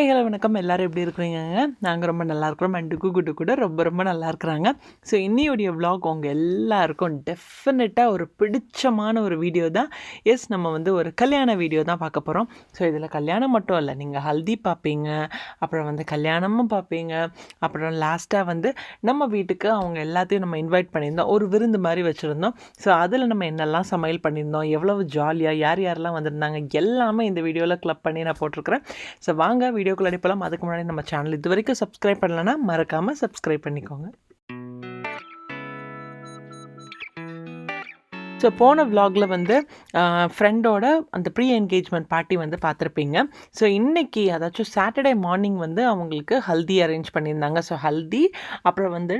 Hello வணக்கம். எல்லோரும் எப்படி இருக்கிறீங்க? நாங்கள் ரொம்ப நல்லா இருக்கிறோம். அண்ட் குட்டு கூட ரொம்ப ரொம்ப நல்லா இருக்கிறாங்க. ஸோ இன்னியோடைய விலாக் உங்கள் எல்லாருக்கும் டெஃபினட்டாக ஒரு பிடிச்சமான ஒரு வீடியோ தான். நம்ம வந்து ஒரு கல்யாண வீடியோ தான் பார்க்க போகிறோம். ஸோ இதில் கல்யாணம் மட்டும் இல்லை, நீங்கள் ஹல்தி பார்ப்பீங்க, அப்புறம் வந்து கல்யாணமும் பார்ப்பீங்க, அப்புறம் லாஸ்ட்டாக வந்து நம்ம வீட்டுக்கு அவங்க எல்லாத்தையும் நம்ம இன்வைட் பண்ணியிருந்தோம், ஒரு விருந்து மாதிரி வச்சுருந்தோம். ஸோ அதில் நம்ம என்னெல்லாம் சமையல் பண்ணியிருந்தோம், எவ்வளவு ஜாலியாக யார் யாரெல்லாம் வந்திருந்தாங்க எல்லாமே இந்த வீடியோவில் கிளப் பண்ணி நான் போட்டிருக்கிறேன். ஸோ வாங்க வீடியோக்குள்ள அடிப்பலாம். அதுக்கு முன்னாடி நம்ம சேனல் இது வரைக்கும் சப்ஸ்கிரைப் பண்ணலன்னா மறக்காமல் சப்ஸ்கிரைப் பண்ணிக்கோங்க. ஸோ போன விலாகில் வந்து ஃப்ரெண்டோட அந்த ப்ரீ என்கேஜ்மெண்ட் பார்ட்டி வந்து பார்த்துருப்பீங்க. ஸோ இன்றைக்கி அதாச்சும் சாட்டர்டே மார்னிங் வந்து அவங்களுக்கு ஹல்தி அரேஞ்ச் பண்ணியிருந்தாங்க. ஸோ ஹல்தி அப்புறம் வந்து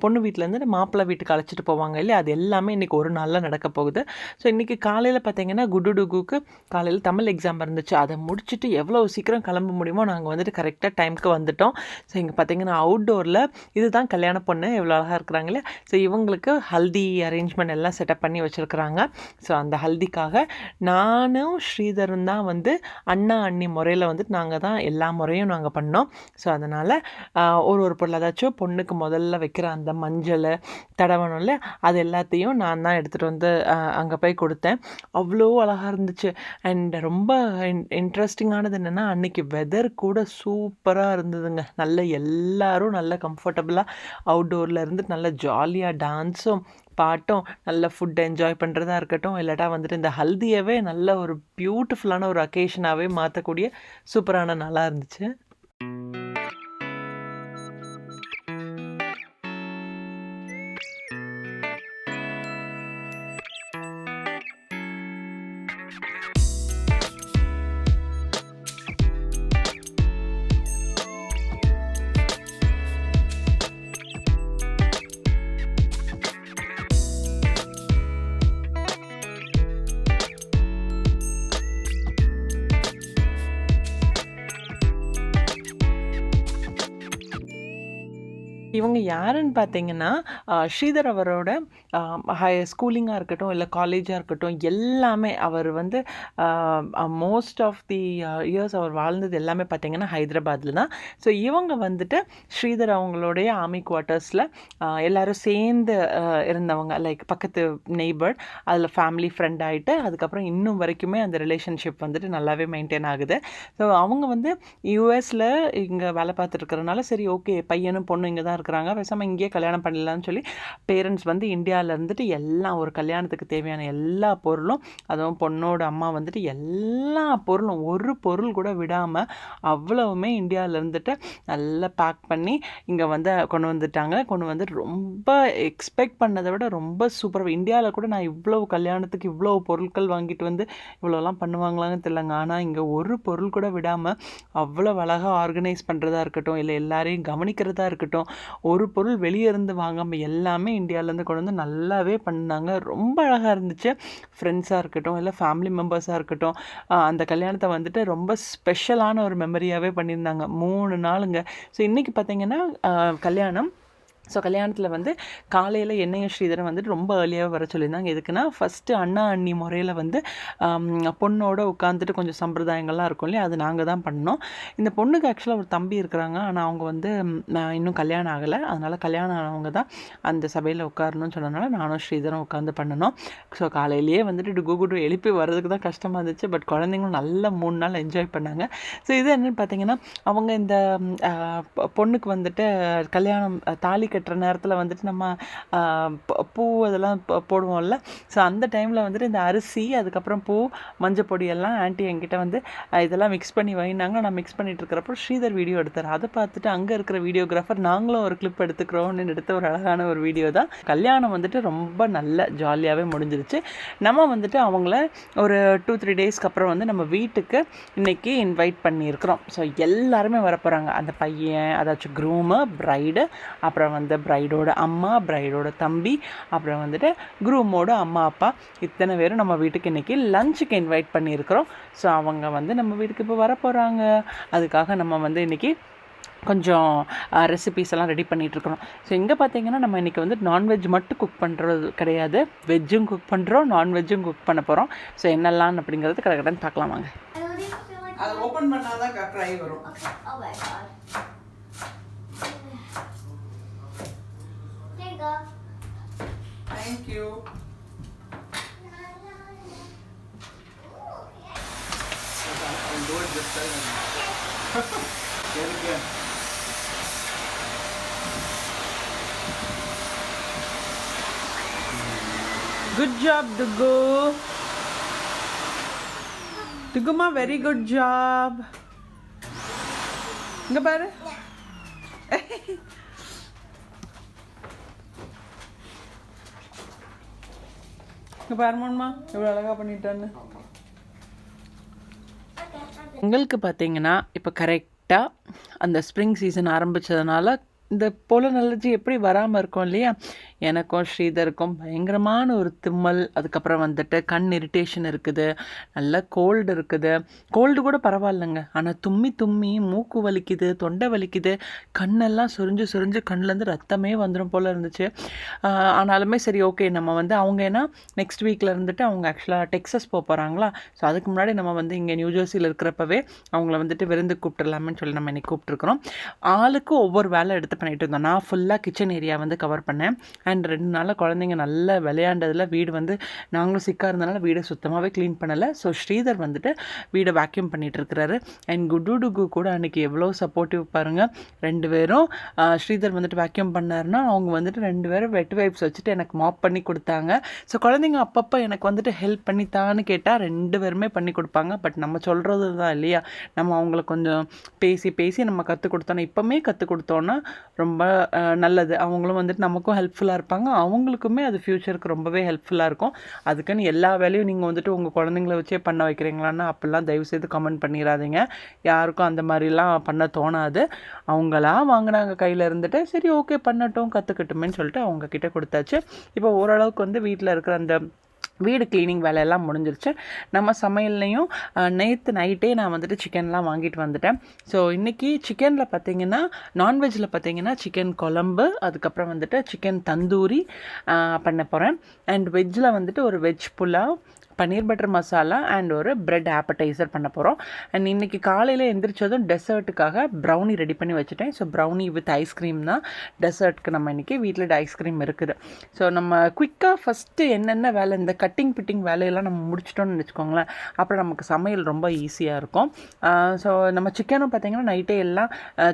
பொண்ணு வீட்டிலேருந்து மாப்பிள்ளை வீட்டுக்கு அழைச்சிட்டு போவாங்க இல்லையா, அது எல்லாமே இன்றைக்கி ஒரு நாளில் நடக்க போகுது. ஸோ இன்றைக்கி காலையில் பார்த்தீங்கன்னா குடுடுகுக்கு காலையில் தமிழ் எக்ஸாம் இருந்துச்சு. அதை முடிச்சுட்டு எவ்வளோ சீக்கிரம் கிளம்ப முடியுமோ நாங்கள் வந்துட்டு கரெக்டாக டைமுக்கு வந்துட்டோம். ஸோ இங்கே பார்த்தீங்கன்னா அவுட்டோரில் இதுதான் கல்யாண பொண்ணு எவ்வளோ அழகாக இருக்கிறாங்களே. ஸோ இவங்களுக்கு ஹல்தி அரேஞ்ச்மெண்ட் எல்லாம் செட்டப் பண்ணி வச்சுருக்குறாங்க. ஸோ அந்த ஹல்திக்காக நானும் ஸ்ரீதரும் தான் வந்து அண்ணா அண்ணி முறையில் வந்துட்டு நாங்கள் தான் எல்லா முறையும் நாங்கள் பண்ணோம். ஸோ அதனால் ஒரு பொருள் அதாச்சும் பொண்ணுக்கு முதல்ல வைக்கிற அந்த மஞ்சள் தடவணும் இல்லை, அது எல்லாத்தையும் நான் தான் எடுத்துகிட்டு வந்து அங்கே போய் கொடுத்தேன். அவ்வளோ அழகாக இருந்துச்சு. அண்ட் ரொம்ப இன்ட்ரெஸ்டிங்கானது என்னென்னா அன்றைக்கி வெதர் கூட சூப்பராக இருந்ததுங்க. நல்ல எல்லோரும் நல்ல கம்ஃபர்டபுளாக அவுட்டோரில் இருந்து நல்ல ஜாலியாக டான்ஸும் பாட்டும் நல்ல ஃபுட் என்ஜாய் பண்ணுறதா இருக்கட்டும், இல்லாட்டா வந்துட்டு இந்த ஹல்தியவே நல்ல ஒரு பியூட்டிஃபுல்லான ஒரு அக்கேஷனாகவே மாற்றக்கூடிய சூப்பரான நாளாக இருந்துச்சு. இவங்க யாருன்னு பார்த்தீங்கன்னா ஸ்ரீதர் அவரோட ஸ்கூலிங்காக இருக்கட்டும் இல்லை காலேஜாக இருக்கட்டும் எல்லாமே அவர் வந்து மோஸ்ட் ஆஃப் தி இயர்ஸ் அவர் வாழ்ந்தது எல்லாமே பார்த்தீங்கன்னா ஹைதராபாத்தில் தான். ஸோ இவங்க வந்துட்டு ஸ்ரீதர் அவங்களுடைய ஆர்மி குவார்ட்டர்ஸில் எல்லோரும் சேர்ந்து இருந்தவங்க, லைக் பக்கத்து நெய்பர், அதில் ஃபேமிலி ஃப்ரெண்ட் ஆகிட்டு அதுக்கப்புறம் இன்னும் வரைக்குமே அந்த ரிலேஷன்ஷிப் வந்துட்டு நல்லாவே மெயின்டைன் ஆகுது. ஸோ அவங்க வந்து யூஎஸில் இங்கே வேலை பார்த்துருக்கறனால சரி ஓகே பையனும் பொண்ணும் இங்கே தான் இருக்கிறாங்க, பேசாமல் இங்கேயே கல்யாணம் பண்ணலான்னு சொல்லி பேரண்ட்ஸ் வந்து இந்தியாவில் இருந்துட்டு எல்லாம் ஒரு கல்யாணத்துக்கு தேவையான எல்லா பொருளும், அதுவும் பொண்ணோட அம்மா வந்துட்டு எல்லா பொருளும் ஒரு பொருள் கூட விடாமல் அவ்வளவுமே இந்தியாவில் இருந்துட்டு நல்லா பேக் பண்ணி இங்கே வந்து கொண்டு வந்துட்டாங்க. கொண்டு வந்து ரொம்ப எக்ஸ்பெக்ட் பண்ணதை விட ரொம்ப சூப்பராக, இந்தியாவில் கூட நான் இவ்வளவு கல்யாணத்துக்கு இவ்வளோ பொருட்கள் வாங்கிட்டு வந்து இவ்வளோலாம் பண்ணுவாங்களான்னு தெரியலங்க. ஆனால் இங்கே ஒரு பொருள் கூட விடாமல் அவ்வளோ அழகாக ஆர்கனைஸ் பண்ணுறதா இருக்கட்டும், இல்லை எல்லாரையும் கவனிக்கிறதா இருக்கட்டும், ஒரு பொருள் வெளியே இருந்து வாங்காமல் எல்லாமே இந்தியாவிலேருந்து கொண்டு வந்து நல்லாவே பண்ணாங்க. ரொம்ப அழகாக இருந்துச்சு. ஃப்ரெண்ட்ஸாக இருக்கட்டும் இல்லை ஃபேமிலி மெம்பர்ஸாக இருக்கட்டும், அந்த கல்யாணத்தை வந்துட்டு ரொம்ப ஸ்பெஷலான ஒரு மெமரியாகவே பண்ணியிருந்தாங்க. 3 நாளுங்க. ஸோ இன்றைக்கி பார்த்திங்கன்னா கல்யாணம். ஸோ கல்யாணத்தில் வந்து காலையில் என்னையும் ஸ்ரீதரன் வந்துட்டு ரொம்ப ஏர்லியாக வர சொல்லியிருந்தாங்க. எதுக்குன்னா ஃபஸ்ட்டு அண்ணா அண்ணி முறையில் வந்து பொண்ணோட உட்காந்துட்டு கொஞ்சம் சம்பிரதாயங்கள்லாம் இருக்கும் இல்லையா, அது நாங்கள் தான் பண்ணோம். இந்த பொண்ணுக்கு ஆக்சுவலாக ஒரு தம்பி இருக்கிறாங்க, ஆனால் அவங்க வந்து இன்னும் கல்யாணம் ஆகலை. அதனால் கல்யாணம் ஆனவங்க தான் அந்த சபையில் உட்காரணும்னு சொன்னதுனால நானும் ஸ்ரீதரும் உட்காந்து பண்ணணும். ஸோ காலையிலேயே வந்துட்டு குடு எழுப்பி வர்றதுக்கு தான் கஷ்டமாக இருந்துச்சு. பட் குழந்தைங்களும் நல்லா 3 நாள் என்ஜாய் பண்ணாங்க. ஸோ இது என்னென்னு பார்த்தீங்கன்னா அவங்க இந்த பொண்ணுக்கு வந்துட்டு கல்யாணம் தாலி கட்டுற நேரத்தில் வந்துட்டு நம்ம பூ அதெல்லாம் போடுவோம்ல. ஸோ அந்த டைமில் வந்துட்டு இந்த அரிசி அதுக்கப்புறம் பூ மஞ்சள் பொடியெல்லாம் ஆன்ட்டி என்கிட்ட வந்து இதெல்லாம் மிக்ஸ் பண்ணி வைனாங்க. நான் மிக்ஸ் பண்ணிட்டு இருக்கிறப்போ ஸ்ரீதர் வீடியோ எடுத்தார். அதை பார்த்துட்டு அங்கே இருக்கிற வீடியோகிராஃபர் நாங்களும் ஒரு கிளிப் எடுத்துக்கிறோம்னு எடுத்த ஒரு அழகான ஒரு வீடியோ தான். கல்யாணம் வந்துட்டு ரொம்ப நல்ல ஜாலியாகவே முடிஞ்சிருச்சு. நம்ம வந்துட்டு அவங்கள ஒரு 2-3 டேஸ்க்கு அப்புறம் வந்து நம்ம வீட்டுக்கு இன்றைக்கி இன்வைட் பண்ணியிருக்கிறோம். ஸோ எல்லாருமே வரப்போகிறாங்க. அந்த பையன் அதாச்சும் க்ரூமு, ப்ரைடு, அப்புறம் வந்து பிரைடோட அம்மா, பிரைடோட தம்பி, அப்புறம் வந்துட்டு குரூமோட அம்மா அப்பா, இத்தனை பேரும் நம்ம வீட்டுக்கு இன்றைக்கி லஞ்சுக்கு இன்வைட் பண்ணியிருக்கிறோம். ஸோ அவங்க வந்து நம்ம வீட்டுக்கு இப்போ வரப்போகிறாங்க. அதுக்காக நம்ம வந்து இன்றைக்கி கொஞ்சம் ரெசிபீஸ் எல்லாம் ரெடி பண்ணிகிட்ருக்குறோம். ஸோ இங்கே பார்த்தீங்கன்னா நம்ம இன்றைக்கி வந்து நான்வெஜ் மட்டும் குக் பண்ணுறது கிடையாது, வெஜ்ஜும் குக் பண்ணுறோம், நான்வெஜ்ஜும் குக் பண்ண போகிறோம். ஸோ என்னெல்லாம் அப்படிங்கிறது கடகடன்னு பார்க்கலாம் வாங்க. அதை ஓப்பன் பண்ணாதான் க்ரை வரும். Oh my god. There you go. Thank you. I'll do it this time. Very good. Good job, Dugu. Duguma, very good job. இங்க பாரு. இங்க பாருமாம்மா எவ்வளோ அழகா பண்ணிட்டான்னு. உங்களுக்கு பார்த்தீங்கன்னா இப்போ கரெக்டாக அந்த ஸ்ப்ரிங் சீசன் ஆரம்பித்ததுனால இந்த போலன் அலர்ஜி எப்படி வராமல் இருக்கும் இல்லையா. எனக்கும் ஸ்ரீதருக்கும் பயங்கரமான ஒரு தும்மல், அதுக்கப்புறம் வந்துட்டு கண் இரிட்டேஷன் இருக்குது, நல்ல கோல்டு இருக்குது. கோல்டு கூட பரவாயில்லைங்க, ஆனால் தும்மி தும்மி மூக்கு வலிக்குது, தொண்டை வலிக்குது, கண்ணெல்லாம் சுரிஞ்சு சுரிஞ்சு கண்ணிலேருந்து ரத்தமே வந்துடும் போல் இருந்துச்சு. ஆனாலுமே சரி ஓகே, நம்ம வந்து அவங்க ஏன்னா நெக்ஸ்ட் வீக்கில் இருந்துட்டு அவங்க ஆக்சுவலாக டெக்ஸஸ் போகிறாங்களா. ஸோ அதுக்கு முன்னாடி நம்ம வந்து இங்கே நியூஜெர்சியில் இருக்கிறப்பவே அவங்கள வந்துட்டு விருந்து கூப்பிட்டுலாமேன்னு சொல்லி நம்ம இன்றைக்கி கூப்பிட்ருக்குறோம். ஆளுக்கு ஒவ்வொரு வேலை எடுத்து பண்ணிட்டு இருந்தோம். நான் ஃபுல்லாக கிச்சன் ஏரியா வந்து கவர் பண்ணேன். அண்ட் 2 நாளில் குழந்தைங்க நல்லா விளையாண்டதில் வீடு வந்து நாங்களும் சிக்காக இருந்தனால வீடை சுத்தமாகவே க்ளீன் பண்ணலை. ஸோ ஸ்ரீதர் வந்துட்டு வீடை வேக்யூம் பண்ணிகிட்டு இருக்கிறாரு. அண்ட் குட்டு கூட அன்றைக்கி எவ்வளோ சப்போர்ட்டிவ் பாருங்கள். 2 பேரும் ஸ்ரீதர் வந்துட்டு வேக்யூம் பண்ணாருன்னா அவங்க வந்துட்டு 2 பேரும் வெட் வைப்ஸ் வச்சுட்டு எனக்கு மாப் பண்ணி கொடுத்தாங்க. ஸோ குழந்தைங்க அப்பப்போ எனக்கு வந்துட்டு ஹெல்ப் பண்ணித்தான்னு கேட்டால் 2 பேருமே பண்ணி கொடுப்பாங்க. பட் நம்ம சொல்கிறது தான் இல்லையா, நம்ம அவங்கள கொஞ்சம் பேசி பேசி நம்ம கற்றுக் கொடுத்தோன்னா, இப்போமே கற்றுக் கொடுத்தோன்னா ரொம்ப நல்லது. அவங்களும் வந்துட்டு நமக்கும் ஹெல்ப்ஃபுல்லாக இருப்பாங்க, அவங்களுக்குமே அது ஃப்யூச்சருக்கு ரொம்பவே ஹெல்ப்ஃபுல்லாக இருக்கும். அதுக்குன்னு எல்லா வேலையும் நீங்கள் வந்துட்டு உங்கள் குழந்தைங்கள வச்சே பண்ண வைக்கிறீங்களான்னு அப்படிலாம் தயவுசெய்து கமெண்ட் பண்ணிடாதீங்க. யாருக்கும் அந்த மாதிரிலாம் பண்ண தோணாது. அவங்களாம் வாங்கினாங்க கையில் இருந்துட்டு, சரி ஓகே பண்ணட்டும் கற்றுக்கட்டுமேன்னு சொல்லிட்டு அவங்கக்கிட்ட கொடுத்தாச்சு. இப்போ ஓரளவுக்கு வந்து வீட்டில் இருக்கிற அந்த வீடு க்ளீனிங் வேலையெல்லாம் முடிஞ்சிருச்சு. நம்ம சமையல்லையும் நேற்று நைட்டே நான் வந்துட்டு சிக்கன்லாம் வாங்கிட்டு வந்துட்டேன். ஸோ இன்றைக்கி சிக்கனில் பார்த்திங்கன்னா, நான்வெஜ்ஜில் பார்த்திங்கன்னா சிக்கன் குழம்பு, அதுக்கப்புறம் வந்துட்டு சிக்கன் தந்தூரி பண்ண போகிறேன். அண்ட் வெஜ்ஜில் வந்துட்டு ஒரு veg pulao, paneer butter masala and ஒரு பிரெட் ஆப்படைசர் பண்ண போகிறோம். அண்ட் இன்றைக்கி காலையில் எந்திரிச்சதும் டெசர்ட்டுக்காக ப்ரௌனி ரெடி பண்ணி வச்சுட்டேன். ஸோ ப்ரௌனி வித் ஐஸ்கிரீம் தான் டெசர்ட்டுக்கு. நம்ம இன்றைக்கி வீட்டில் ஐஸ்கிரீம் இருக்குது. ஸோ நம்ம குயிக்காக ஃபஸ்ட்டு என்னென்ன வேலை, இந்த கட்டிங் பிட்டிங் வேலையெல்லாம் நம்ம முடிச்சிட்டோம்னு வச்சுக்கோங்களேன், அப்புறம் நமக்கு சமையல் ரொம்ப ஈஸியாக இருக்கும். ஸோ நம்ம சிக்கனும் பார்த்திங்கன்னா நைட்டே எல்லாம்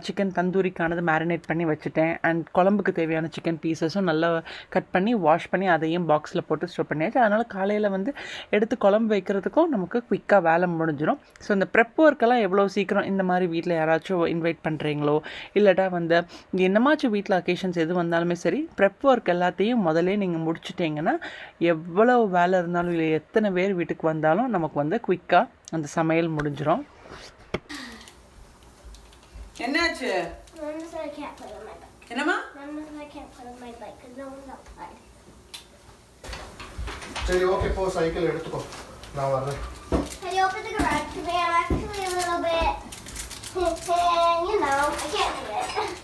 சிக்கன் தந்தூரிக்கானது மேரினேட் பண்ணி வச்சுட்டேன். அண்ட் குழம்புக்கு தேவையான சிக்கன் பீசஸும் நல்லா கட் பண்ணி வாஷ் பண்ணி அதையும் பாக்ஸில் போட்டு ஸ்டோர் பண்ணியாச்சு. அதனால் காலையில் வந்து எடுத்து குழம்பு வைக்கிறதுக்கும் நமக்கு குயிக்காக வேலை முடிஞ்சிடும். ஸோ இந்த ப்ரெப் ஒர்க்கெல்லாம் எவ்வளோ சீக்கிரம் இந்த மாதிரி வீட்டில் யாராச்சும் இன்வைட் பண்ணுறீங்களோ, இல்லாட்டா வந்து என்னமாச்சும் வீட்டில் அக்கேஷன்ஸ் எது வந்தாலுமே சரி, ப்ரெப் ஒர்க் எல்லாத்தையும் முதலே நீங்கள் முடிச்சிட்டிங்கன்னா எவ்வளோ வேலை இருந்தாலும் இல்லை எத்தனை பேர் வீட்டுக்கு வந்தாலும் நமக்கு வந்து குயிக்காக அந்த சமையல் முடிஞ்சிடும். என்னாச்சு? என்னம்மா? சரி ஓகே, போ சைக்கிள் எடுத்துக்கோ, நான் வர்றேன். Can you open the garage for me? I'm actually a little bit, you know, I can't do it.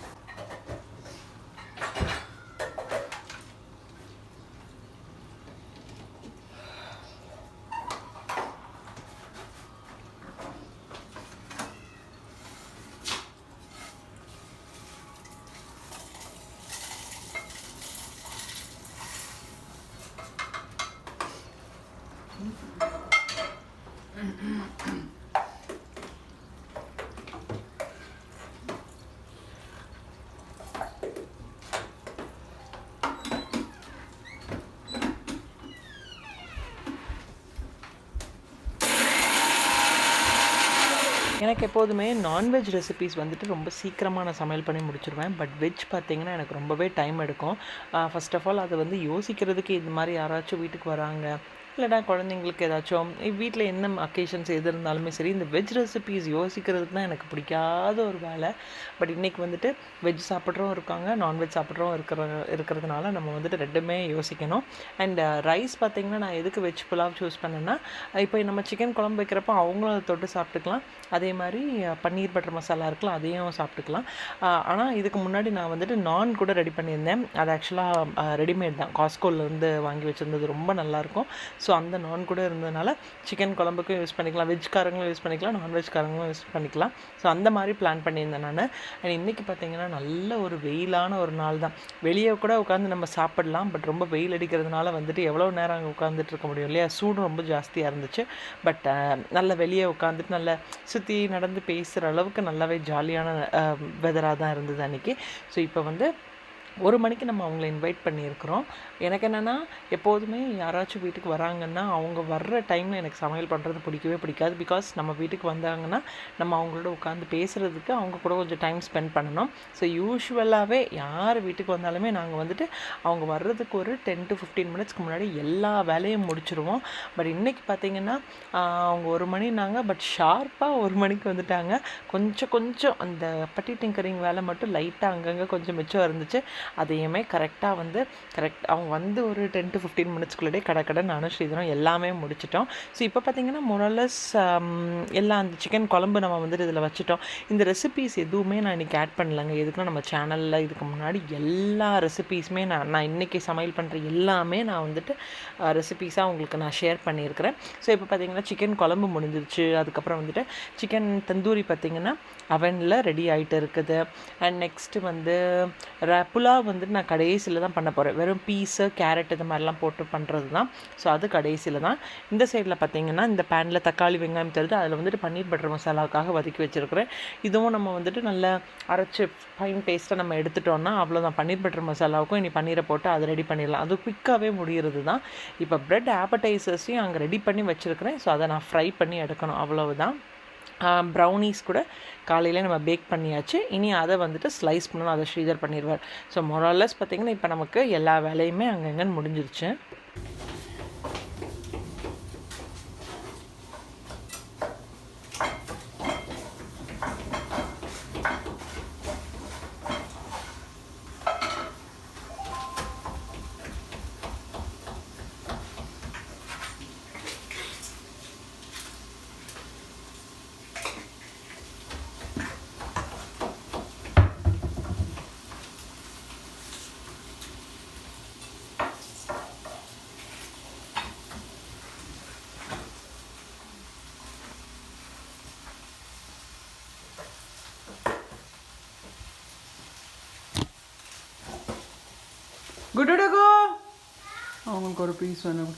எனக்கு எப்போதுமே நான்வெஜ் ரெசிபீஸ் வந்துட்டு ரொம்ப சீக்கிரமாக நான் சமையல் பண்ணி முடிச்சிடுவேன். பட் வெஜ் பார்த்திங்கன்னா எனக்கு ரொம்பவே டைம் எடுக்கும். ஃபர்ஸ்ட் ஆஃப் ஆல் அதை வந்து யோசிக்கிறதுக்கு இந்த மாதிரி யாராச்சும் வீட்டுக்கு வராங்க, இல்லைனா குழந்தைங்களுக்கு ஏதாச்சும் வீட்டில் என்ன அக்கேஷன்ஸ் எது இருந்தாலுமே சரி, இந்த வெஜ் ரெசிபீஸ் யோசிக்கிறதுக்கு தான் எனக்கு பிடிக்காத ஒரு வேலை. பட் இன்றைக்கி வந்துட்டு வெஜ் சாப்பிட்றோம் இருக்காங்க, நான்வெஜ் சாப்பிட்றோம் இருக்கிறதுனால நம்ம வந்துட்டு ரெண்டுமே யோசிக்கணும். அண்ட் ரைஸ் பார்த்திங்கன்னா நான் எதுக்கு வெஜ் புலாவ் சூஸ் பண்ணேன்னா, இப்போ நம்ம சிக்கன் குழம்பு வைக்கிறப்போ அவங்களும் அதை தொட்டு சாப்பிட்டுக்கலாம். அதே மாதிரி பன்னீர் பட்டர் மசாலா இருக்கலாம், அதையும் சாப்பிட்டுக்கலாம். ஆனால் இதுக்கு முன்னாடி நான் வந்துட்டு நான் கூட ரெடி பண்ணியிருந்தேன். அது ஆக்சுவலாக ரெடிமேட் தான், காஸ்கோலேருந்து வாங்கி வச்சுருந்தது, ரொம்ப நல்லாயிருக்கும். ஸோ அந்த நான் கூட இருந்ததுனால சிக்கன் குழம்புக்கும் யூஸ் பண்ணிக்கலாம், வெஜ்காரங்களும் யூஸ் பண்ணிக்கலாம், நான்வெஜ்காரங்களும் யூஸ் பண்ணிக்கலாம். ஸோ அந்த மாதிரி பிளான் பண்ணியிருந்தேன் நான். அண்ட் இன்றைக்கி பார்த்திங்கன்னா நல்ல ஒரு வெயிலான ஒரு நாள் தான். வெளியே கூட உட்காந்து நம்ம சாப்பிடலாம், பட் ரொம்ப வெயில் அடிக்கிறதுனால வந்துட்டு எவ்வளோ நேரம் அங்கே உட்காந்துட்டு இருக்க முடியும் இல்லையா, சூடு ரொம்ப ஜாஸ்தியாக இருந்துச்சு. பட் நல்ல வெளியே உட்காந்துட்டு நல்ல சுற்றி நடந்து பேசுகிற அளவுக்கு நல்லாவே ஜாலியான வெதராக தான் இருந்தது அன்றைக்கி. ஸோ இப்போ வந்து 1 மணிக்கு நம்ம அவங்கள இன்வைட் பண்ணியிருக்கிறோம். எனக்கு என்னென்னா, எப்போதுமே யாராச்சும் வீட்டுக்கு வராங்கன்னா அவங்க வர்ற டைமில் எனக்கு சமையல் பண்ணுறது பிடிக்கவே பிடிக்காது. பிகாஸ் நம்ம வீட்டுக்கு வந்தாங்கன்னா நம்ம அவங்களோட உட்காந்து பேசுகிறதுக்கு அவங்க கூட கொஞ்சம் டைம் ஸ்பெண்ட் பண்ணணும். ஸோ யூஸ்வலாகவே யார் வீட்டுக்கு வந்தாலுமே நாங்கள் வந்துட்டு அவங்க வர்றதுக்கு ஒரு 10 to 15 மினிட்ஸ்க்கு முன்னாடி எல்லா வேலையும் முடிச்சிருவோம். பட் இன்றைக்கி பார்த்திங்கன்னா அவங்க 1 மணினாங்க, பட் ஷார்ப்பாக 1 மணிக்கு வந்துட்டாங்க. கொஞ்சம் அந்த பட்டி டிங்கரிங் வேலை மட்டும் லைட்டாக அங்கங்கே கொஞ்சம் மிச்சம் இருந்துச்சு. அதையுமே கரெக்டாக அவங்க வந்து ஒரு 10 to 15 மினிட்ஸ்குள்ளே கடை நானும் ஸ்ரீதரும் எல்லாமே முடிச்சிட்டோம். ஸோ இப்போ பார்த்திங்கன்னா மொரலஸ் எல்லாம் அந்த சிக்கன் குழம்பு நம்ம வந்துட்டு இதில் வச்சுட்டோம். இந்த ரெசிபீஸ் எதுவுமே நான் இன்றைக்கி ஆட் பண்ணலைங்க. எதுக்குன்னா நம்ம சேனலில் இதுக்கு முன்னாடி எல்லா ரெசிபீஸுமே நான் இன்றைக்கி சமையல் பண்ணுற எல்லாமே நான் வந்துட்டு ரெசிபீஸாக உங்களுக்கு நான் ஷேர் பண்ணியிருக்கிறேன். ஸோ இப்போ பார்த்திங்கன்னா சிக்கன் குழம்பு முடிஞ்சிருச்சு. அதுக்கப்புறம் வந்துட்டு சிக்கன் தந்தூரி பார்த்திங்கன்னா அவனில் ரெடி ஆகிட்டு இருக்குது. அண்ட் நெக்ஸ்ட்டு வந்து புலாவ் வந்துட்டு நான் கடைசியில் தான் பண்ண போகிறேன். வெறும் பீஸு, கேரட் இது மாதிரிலாம் போட்டு பண்ணுறது தான். ஸோ அது கடைசியில் தான். இந்த சைடில் பார்த்திங்கன்னா இந்த பேனில் தக்காளி வெங்காயம் தருது, அதில் வந்துட்டு பன்னீர் பட்டர் மசாலாவுக்காக வதக்கி வச்சுருக்கிறேன். இதுவும் நம்ம வந்துட்டு நல்லா அரைச்சி ஃபைன் பேஸ்ட்டாக நம்ம எடுத்துட்டோன்னா அவ்வளோதான். பன்னீர் பட்டர் மசாலாவுக்கும் இனி பன்னீரை போட்டு அதை ரெடி பண்ணிடலாம். அது குயிக்காகவே முடிகிறது தான். இப்போ ப்ரெட் ஆப்படைசர்ஸையும் அங்கே ரெடி பண்ணி வச்சுருக்கிறேன். ஸோ அதை நான் ஃப்ரை பண்ணி எடுக்கணும், அவ்வளவுதான். ப்ரௌனீஸ் கூட காலையில் நம்ம பேக் பண்ணியாச்சு. இனி அதை வந்துட்டு ஸ்லைஸ் பண்ணணும், அதை ஸ்ரீதர் பண்ணிடுவார். ஸோ மொரலஸ் பார்த்திங்கன்னா இப்போ நமக்கு எல்லா வேலையுமே அங்கங்கன்னு முடிஞ்சிருச்சு. குடுடுகோ அவங்களுக்கு ஒரு பீஸ் வேணும்.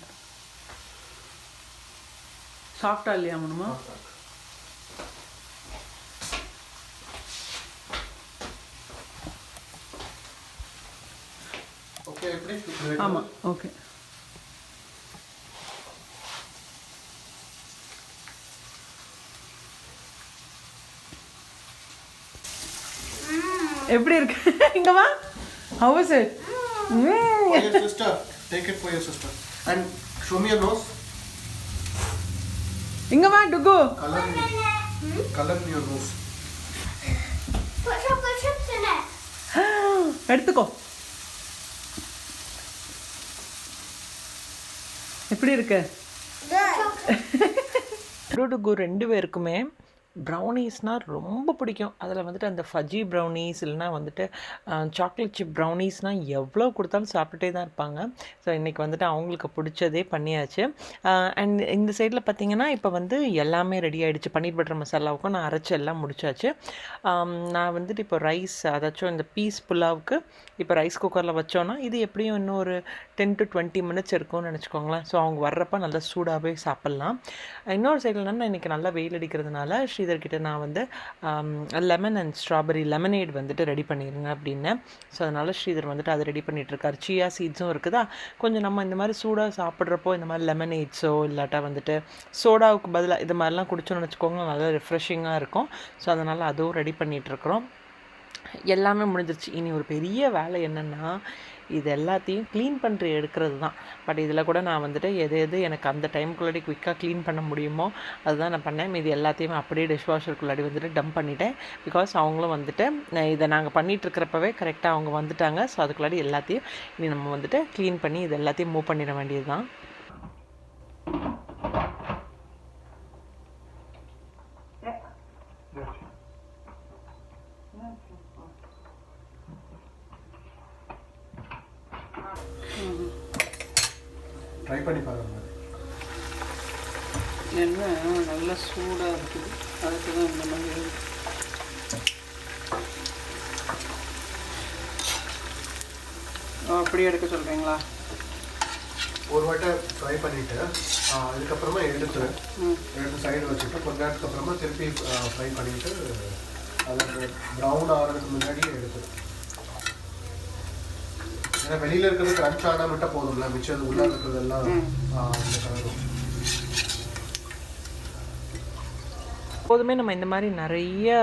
சாஃப்டா இல்லையா மனுமா? ஓகே, எப்படி? ஆமாம், ஓகே. எப்படி இருக்கு? இங்க வா. How is it? For your sister. Take it for your sister. And show me your nose. இங்க வா டுகு. Color your nose. Put chocolate chips in it. எடுத்துக்கோ. எப்படி இருக்கு? டுகு 2 பேருக்குமே ப்ரௌனீஸ்னால் ரொம்ப பிடிக்கும். அதில் வந்துட்டு அந்த ஃபஜ்ஜி ப்ரௌனீஸ் இல்லைனா வந்துட்டு சாக்லேட் சிப் ப்ரௌனீஸ்னால் எவ்வளோ கொடுத்தாலும் சாப்பிட்டுட்டே தான் இருப்பாங்க. ஸோ இன்றைக்கி வந்துட்டு அவங்களுக்கு பிடிச்சதே பண்ணியாச்சு. அண்ட் இந்த சைடில் பார்த்திங்கன்னா இப்போ வந்து எல்லாமே ரெடி ஆகிடுச்சு. பன்னீர் பட்டர் மசாலாவுக்கும் நான் அரைச்சி எல்லாம் முடிச்சாச்சு. நான் வந்துட்டு இப்போ ரைஸ், அதாச்சும் இந்த பீஸ் புலாவுக்கு இப்போ ரைஸ் குக்கரில் வச்சோன்னா இது எப்படியும் இன்னும் ஒரு 10 to 20 மினிட்ஸ் இருக்கும்னு நினச்சிக்கோங்களேன். ஸோ அவங்க வர்றப்ப நல்லா சூடாகவே சாப்பிட்லாம். இன்னொரு சைடில் நான் இன்றைக்கி நல்லா வெயில் அடிக்கிறதுனால ஸ்ரீதர்கிட்ட நான் வந்து லெமன் அண்ட் ஸ்ட்ராபெரி லெமனேட் வந்துட்டு ரெடி பண்ணிடுங்க அப்படின்னு. ஸோ அதனால் ஸ்ரீதர் வந்துட்டு அதை ரெடி பண்ணிகிட்ருக்காரு. சியா சீட்ஸும் இருக்குதா, கொஞ்சம் நம்ம இந்த மாதிரி சூடாக சாப்பிட்றப்போ இந்த மாதிரி லெமனேட்ஸோ இல்லாட்டா வந்துட்டு சோடாவுக்கு பதிலாக இது மாதிரிலாம் குடிச்சோன்னு வச்சுக்கோங்க, நல்லா ரிஃப்ரெஷிங்காக இருக்கும். ஸோ அதனால் அதுவும் ரெடி பண்ணிகிட்ருக்குறோம். எல்லாமே முடிஞ்சிருச்சு. இனி ஒரு பெரிய வேலை என்னென்னா இது எல்லாத்தையும் க்ளீன் பண்ணி எடுக்கிறது தான். பட் இதில் கூட நான் வந்துட்டு எது எனக்கு அந்த டைமுக்குள்ளாடி குயிக்காக க்ளீன் பண்ண முடியுமோ அதுதான் நான் பண்ணேன். இது எல்லாத்தையுமே அப்படியே டிஷ்வாஷருக்குள்ளாடி வந்துட்டு டம்ப் பண்ணிட்டேன். பிகாஸ் அவங்களும் வந்துட்டு இதை நாங்கள் பண்ணிகிட்ருக்கிறப்பவே கரெக்டாக அவங்க வந்துட்டாங்க. ஸோ அதுக்குள்ளாடி எல்லாத்தையும் இனி நம்ம வந்துட்டு க்ளீன் பண்ணி இது எல்லாத்தையும் மூவ் பண்ணிட வேண்டியது தான். ட்ரை பண்ணி பாருங்க. எண்ணெய் நல்லா சூடாக இருக்குது, அதுக்கு தான் இந்த மாதிரி. அப்படியே எடுக்க சொல்கிறீங்களா? ஒரு வாட்டை ஃப்ரை பண்ணிவிட்டு அதுக்கப்புறமா எடுத்து சைடு வச்சுட்டு கொஞ்ச நேரத்துக்கு அப்புறமா திருப்பி ஃப்ரை பண்ணிவிட்டு அது ப்ரௌன் ஆகிறதுக்கு முன்னாடியே எடுத்து. ஏன்னா வெளியில் இருக்கிறது க்ரன்ச் ஆனால் மட்டும் போதும்ல, மிச்சம் உள்ளே இருக்கிறதெல்லாம் இந்த கலரும். எப்போதுமே நம்ம இந்த மாதிரி நிறைய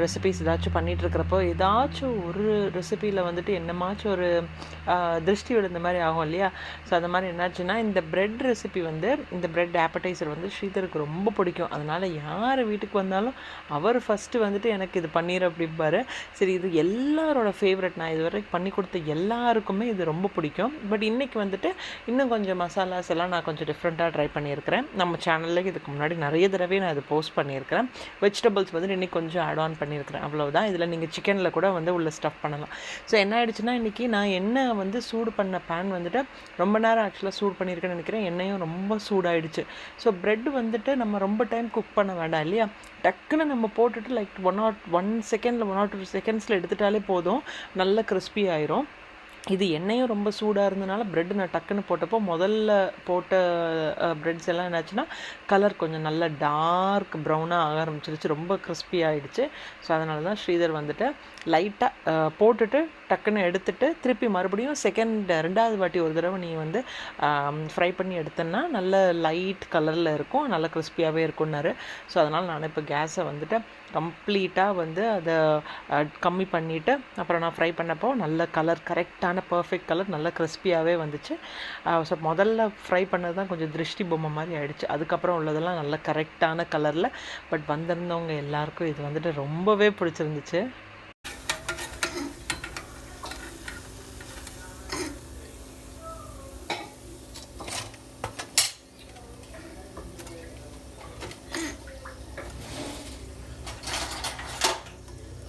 ரெசிபீஸ் ஏதாச்சும் பண்ணிகிட்ருக்கிறப்போ ஏதாச்சும் ஒரு ரெசிப்பியில் வந்துட்டு என்னமாச்சும் ஒரு திருஷ்டி விழுந்த மாதிரி ஆகும் இல்லையா? ஸோ அந்த மாதிரி என்னாச்சுன்னா இந்த ப்ரெட் ரெசிபி வந்து, இந்த ப்ரெட் ஆப்படைசர் வந்து ஸ்ரீதருக்கு ரொம்ப பிடிக்கும். அதனால் யார் வீட்டுக்கு வந்தாலும் அவர் ஃபஸ்ட்டு வந்துட்டு எனக்கு இது பண்ணிடு அப்படிம்பாரு. சரி, இது எல்லாரோட ஃபேவரட். நான் இது வரைக்கும் பண்ணி கொடுத்த எல்லாருக்குமே இது ரொம்ப பிடிக்கும். பட் இன்றைக்கி வந்துட்டு இன்னும் கொஞ்சம் மசாலாஸ் எல்லாம் நான் கொஞ்சம் டிஃப்ரெண்ட்டாக ட்ரை பண்ணியிருக்கிறேன். நம்ம சேனலில் இதுக்கு முன்னாடி நிறைய தடவை நான் இது போஸ்ட் பண்ணியிருக்கிறேன். வெஜிடபிள்ஸ் வந்து இன்றைக்கி கொஞ்சம் ஆட் ஆன் பண்ணியிருக்கிறேன், அவ்வளோதான். இதில் நீங்கள் சிக்கனில் கூட வந்து உள்ள ஸ்டஃப் பண்ணலாம். ஸோ என்ன ஆகிடுச்சுன்னா, இன்றைக்கி நான் எண்ணெய் வந்து சூடு பண்ண பேன் வந்துட்டு ரொம்ப நேரம் ஆக்சுவலாக சூடு பண்ணியிருக்கேன்னு நினைக்கிறேன். எண்ணெயும் ரொம்ப சூடாகிடுச்சு. ஸோ ப்ரெட் வந்துட்டு நம்ம ரொம்ப டைம் குக் பண்ண வேண்டாம் இல்லையா? டக்குன்னு நம்ம போட்டுட்டு லைக் 1 செகண்டில் 1 or 2 செகண்ட்ஸில் எடுத்துட்டாலே போதும், நல்ல கிறிஸ்பி ஆயிரும். இது எண்ணெயும் ரொம்ப சூடாக இருந்ததுனால ப்ரெட்டு நான் டக்குன்னு போட்டப்போ முதல்ல போட்ட ப்ரெட்ஸ் எல்லாம் என்னாச்சுன்னா கலர் கொஞ்சம் நல்ல டார்க் ப்ரௌனாக ஆக ஆரம்பிச்சிருச்சு, ரொம்ப கிறிஸ்பி ஆகிடுச்சு. ஸோ அதனால தான் ஸ்ரீதர் வந்துட்டு லைட்டாக போட்டுட்டு டக்குன்னு எடுத்துட்டு திருப்பி மறுபடியும் ரெண்டாவது வாட்டி ஒரு தடவை நீ வந்து ஃப்ரை பண்ணி எடுத்தேன்னா நல்ல லைட் கலரில் இருக்கும், நல்ல கிறிஸ்பியாகவே இருக்கும்னாரு. ஸோ அதனால் நான் இப்போ கேஸை வந்துட்டு கம்ப்ளீட்டாக வந்து அதை கம்மி பண்ணிவிட்டு அப்புறம் நான் ஃப்ரை பண்ணப்போ நல்ல கலர், கரெக்டான பர்ஃபெக்ட் கலர், நல்ல கிறிஸ்பியாகவே வந்துச்சு. ஸோ முதல்ல ஃப்ரை பண்ணது தான் கொஞ்சம் திருஷ்டி பொம்மை மாதிரி ஆகிடுச்சு. அதுக்கப்புறம் உள்ளதெல்லாம் நல்ல கரெக்டான கலரில். பட் வந்திருந்தவங்க எல்லாருக்கும் இது வந்துட்டு ரொம்பவே பிடிச்சிருந்துச்சு.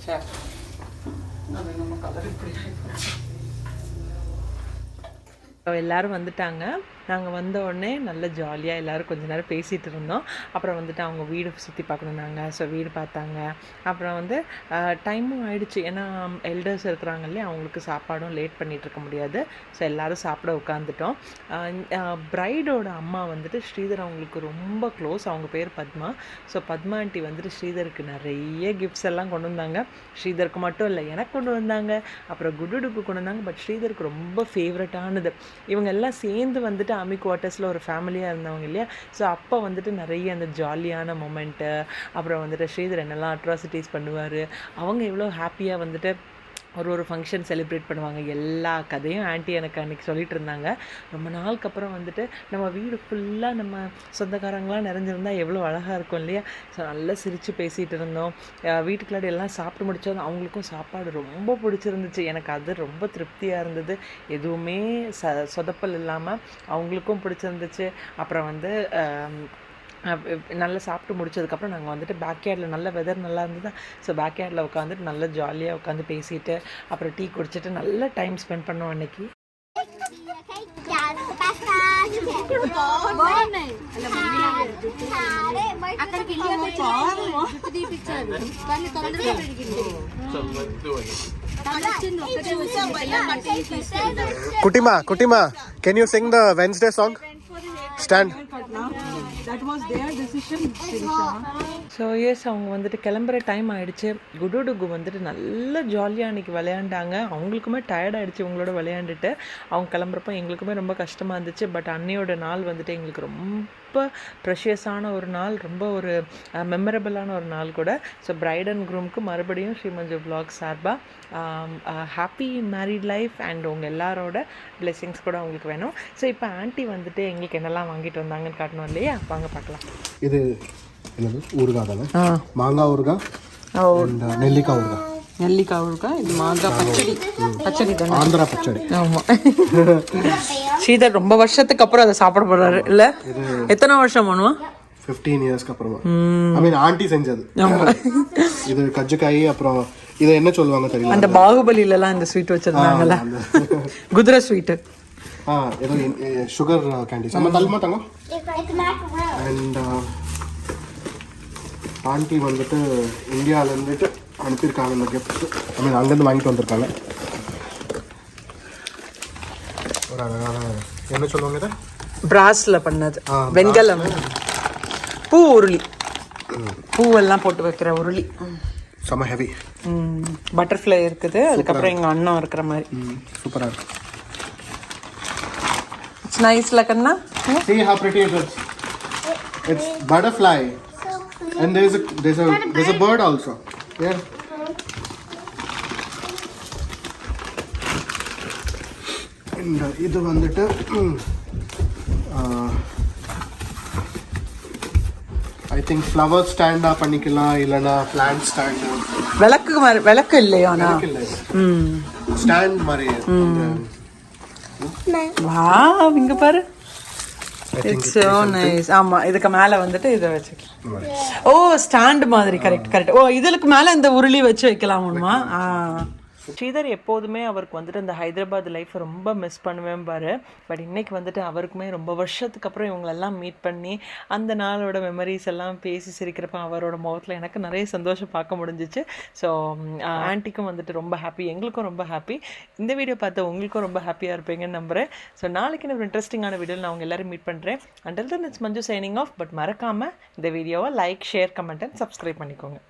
சரி, அது நம்ம கலர் இப்படி எல்லோரும் வந்துட்டாங்க. நாங்கள் வந்த உடனே நல்ல ஜாலியாக எல்லோரும் கொஞ்ச நேரம் பேசிகிட்டு இருந்தோம். அப்புறம் வந்துட்டு அவங்க வீடு சுற்றி பார்க்கணுன்னாங்க. ஸோ வீடு பார்த்தாங்க. அப்புறம் வந்து டைமும் ஆயிடுச்சு, ஏன்னா எல்டர்ஸ் இருக்கிறாங்க இல்லையா, அவங்களுக்கு சாப்பாடும் லேட் பண்ணிகிட்டு இருக்க முடியாது. ஸோ எல்லோரும் சாப்பிட உட்காந்துட்டோம். ப்ரைடோட அம்மா வந்துட்டு ஸ்ரீதர் அவங்களுக்கு ரொம்ப க்ளோஸ், அவங்க பேர் பத்மா. ஸோ பத்மா ஆண்டி வந்துட்டு ஸ்ரீதருக்கு நிறைய கிஃப்ட்ஸ் எல்லாம் கொண்டு வந்தாங்க. ஸ்ரீதருக்கு மட்டும் இல்லை, எனக்கு கொண்டு வந்தாங்க, அப்புறம் குடுடுக்கு கொண்டு வந்தாங்க. பட் ஸ்ரீதருக்கு ரொம்ப ஃபேவரட்டானது. இவங்க எல்லாம் சேர்ந்து வந்துட்டு ஆர்மி குவார்ட்டர்ஸில் ஒரு ஃபேமிலியாக இருந்தவங்க இல்லையா? ஸோ அப்போ வந்துட்டு நிறைய அந்த ஜாலியான மொமெண்ட்டு, அப்புறம் வந்துட்டு ஸ்ரீதர் என்னெல்லாம் அட்ராசிட்டிஸ் பண்ணுவார், அவங்க எவ்வளோ ஹாப்பியாக வந்துட்டு ஒரு ஃபங்க்ஷன் செலிப்ரேட் பண்ணுவாங்க. எல்லா கதையும் ஆண்டி எனக்கு அன்றைக்கி சொல்லிகிட்டு இருந்தாங்க. ரொம்ப நாளுக்கு அப்புறம் வந்துட்டு நம்ம வீடு ஃபுல்லாக நம்ம சொந்தக்காரங்களாம் நிறைஞ்சிருந்தால் எவ்வளோ அழகாக இருக்கும் இல்லையா? ஸோ நல்லா சிரித்து பேசிகிட்டு இருந்தோம். வீட்டுக்குள்ளாடி எல்லாம் சாப்பிட்டு முடித்தோம். அவங்களுக்கும் சாப்பாடு ரொம்ப பிடிச்சிருந்துச்சு. எனக்கு அது ரொம்ப திருப்தியாக இருந்தது. எதுவுமே சொதப்பல் இல்லாமல் அவங்களுக்கும் பிடிச்சிருந்துச்சு. அப்புறம் வந்து நல்லா சாப்பிட்டு முடிச்சதுக்கப்புறம் நாங்கள் வந்துட்டு பேக்யார்டில் நல்ல வெதர் நல்லா இருந்தது. ஸோ பேக்யார்டில் உட்காந்துட்டு நல்லா ஜாலியாக உட்காந்து பேசிட்டு அப்புறம் டீ குடிச்சிட்டு நல்ல டைம் ஸ்பெண்ட் பண்ணோம் அன்னைக்கு. Kutima, can you sing the Wednesday song? Stand. That was their decision. So yes, அவங்க வந்துட்டு கிளம்புற டைம் ஆகிடுச்சு. குடுடுகு வந்துட்டு நல்ல ஜாலியாக அன்றைக்கி விளையாண்டாங்க. அவங்களுக்குமே டயர்ட் ஆகிடுச்சு இவங்களோட விளையாண்டுட்டு. அவங்க கிளம்புறப்போ எங்களுக்குமே ரொம்ப கஷ்டமாக இருந்துச்சு. பட் அன்னையோட நாள் வந்துட்டு எங்களுக்கு ரொம்ப ப்ரெஷியஸான ஒரு நாள், ரொம்ப ஒரு மெமரபிளான ஒரு நாள் கூட. ஸோ பிரைட் அண்ட் க்ரூம்க்கு மறுபடியும் ஸ்ரீமஞ்சு வ்ளாக்ஸ் சார்பாக ஹாப்பி மேரிட் லைஃப் அண்ட் உங்கள் எல்லாரோட பிளெஸிங்ஸ் கூட அவங்களுக்கு வேணும். ஸோ இப்போ ஆண்டி வந்துட்டு எங்களுக்கு என்னெல்லாம் வாங்கிட்டு வந்தாங்கன்னு காட்டணும் இல்லையா? வாங்க பார்க்கலாம். இது என்னது ஊறுகாய் தானே? மாங்காய் ஊறுகாய், நெல்லிக்காய் ஊறுகாய். நெல்லிக்காய் ஊறுகாய், இது மாங்காய் பச்சடி தானே? ஆந்திரா பச்சடி. ஆமாம். ஸ்ரீதர் ரொம்ப வருஷத்துக்கு அப்புறம் அதை சாப்பிட போறாரு இல்லை? எத்தனை வருஷம் பண்ணுவான்? 15 இயர்ஸ்க்கு அப்புறமா. ஐ மீன் ஆண்டி செஞ்சது. இது கஜ்ஜக்காய். அப்புறம் இதை என்ன சொல்லுவாங்க தெரியல, அந்த பாகுபலியிலலாம் இந்த ஸ்வீட் வச்சிருந்தாங்கல்ல, குதிரை ஸ்வீட்டு. ஏதோ சுகர் கேண்டி. நம்ம தள்ளுமா தங்கம். It's macaroni. And ஆண்டி வந்துட்டு இந்தியாவிலேருந்துட்டு அனுப்பியிருக்காங்க இந்த கிஃப்ட். ஐ மீன் அங்கேருந்து வாங்கிட்டு வந்திருக்காங்க. ஒரு அழகான என்ன சொல்லுவாங்க இதை? பிராஸ்ல பண்ணது, வெண்கலம் பூ உருளி, பூவெல்லாம் போட்டு வைக்கிற உருளி. செம ஹெவி. பட்டர்ஃப்ளை இருக்குது, அதுக்கப்புறம் எங்கள் அண்ணன் இருக்கிற மாதிரி. சூப்பராக இருக்கு. இட்ஸ் நைஸ்ல கண்ணா. See how pretty it is. It's butterfly. So cute. And there's a bird also. Yeah. And இது வந்துட்டு ஐ திங்க் ஃப்ளவர் ஸ்டாண்டா பண்ணிக்கலாம், இல்லைனா பிளான்ட் ஸ்டாண்டு. விளக்கு இல்லையாண்ணா? இல்லை, ஸ்டாண்ட் மாதிரி. வாவ், இங்க பாரு. It's so nice. ஆமா, இதுக்கு மேல வந்துட்டு இதை வச்சுக்கலாம். ஓ, ஸ்டாண்ட் மாதிரி. கரெக்ட். ஓ, இதுக்கு மேல இந்த உருளி வச்சு வைக்கலாமா? ஸ்ரீதர் எப்போதுமே அவருக்கு வந்துட்டு இந்த ஹைதராபாத் லைஃப்பை ரொம்ப மிஸ் பண்ணுவேன் பாரு. பட் இன்னைக்கு வந்துட்டு அவருக்குமே ரொம்ப வருஷத்துக்கு அப்புறம் இவங்களெல்லாம் மீட் பண்ணி அந்த நாளோட மெமரிஸ் எல்லாம் பேசி சிரிக்கிறப்ப அவரோட முகத்தில் எனக்கு நிறைய சந்தோஷம் பார்க்க முடிஞ்சிச்சு. ஸோ ஆன்ட்டிக்கும் வந்துட்டு ரொம்ப ஹாப்பி, எங்களுக்கும் ரொம்ப ஹாப்பி. இந்த வீடியோ பார்த்து உங்களுக்கும் ரொம்ப ஹாப்பியாக இருப்பீங்கன்னு நம்புகிறேன். ஸோ நாளைக்கு ஒரு இன்ட்ரெஸ்டிங்கான வீடியோவில் நான் அவங்க எல்லாரும் மீட் பண்ணுறேன். Until then it's Manju signing off. But மறக்காமல் இந்த வீடியோவை like, share, comment and subscribe பண்ணிக்கோங்க.